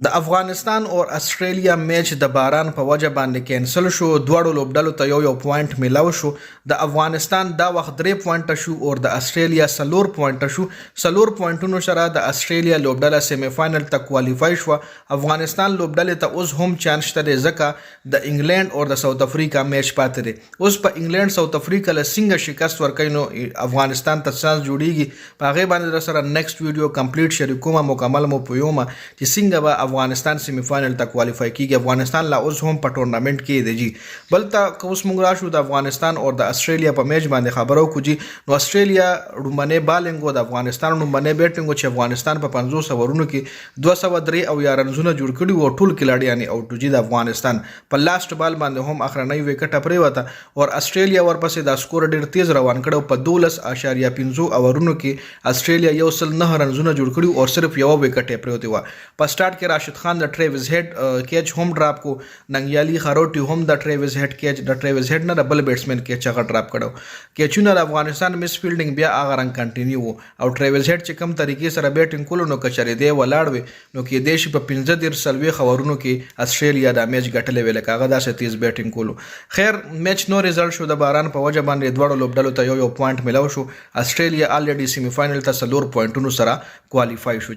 د افغانستان او استرالیا میچ د باران په وجه باندې کینسل شو. دواړو لوبډلو ته یو پوینټ میلاو شو. د افغانستان دا وخت 3 پوینټه شو او د استرالیا 4 پوینټه شو. 4 پوینټونو سره د استرالیا لوبډله سیمی فائنل ته کوالیفای شو. افغانستان لوبډلې ته اوس هم چانس شته ځکه د انګلند او د ساوث افریقا میچ پاتې دی. اوس په انګلند ساوث افریقا له څنګه شکست ورکوي نو افغانستان ته چانس جوړیږي. په هغه باندې سره نیکسټ ویډیو کمپلیټ شریکوم مکمل مو پویوم چې څنګه به افغانستان سیمی فائنل ته کوالیفای کیږي. افغانستان لا اوس هم په ټورنمنت کې دی جی. بل ته اوس موږ راشو د افغانستان او د استرالیا په میچ باندې خبرو کو جی. نو استرالیا رومنه بالینګ او د افغانستان رومنه بیټینګ چې افغانستان په 500 اورونو کې 203 او یا رنزونه جوړ کړي او ټول کلاډیان اوټ جی. د افغانستان په لاست بال باندې هم اخرنۍ وکټ پرې وته او استرالیا ورپسې د سکور ډیر تیز روان کړو. په 12.50 اورونو کې استرالیا یو سل 9 رنزونه جوړ کړي او صرف یو وکټ پرې وته و. په سٹارټ کې راشد خان د ټریویس هیډ کیچ هم ډراپ کو. ننګیالي خروټي هم د ټریویس هیډ کیچ د ټریویس هیډ نه د بل بیټسمن کیچ هغه ډراپ کړو. کیچونه د افغانستان مس فیلډینګ بیا هغه رنګ کنټینیو او ټریویس هیډ چې کم طریقې سره بیټینګ کولو نو کچری دی ولاړ وي نو کې دیش په 15 سلوي خبرونو کې استرالیا د میچ ګټلې ویل کاغه داسې تیز بیټینګ کولو. خیر میچ نو ریزلټ شو. د باران په وجه باندې دواړو لوبډلو ته یو پوینټ ملاو شو. استرالیا الریډي سیمی فائنل ته 4 پوینټونو سره کوالیفای شو.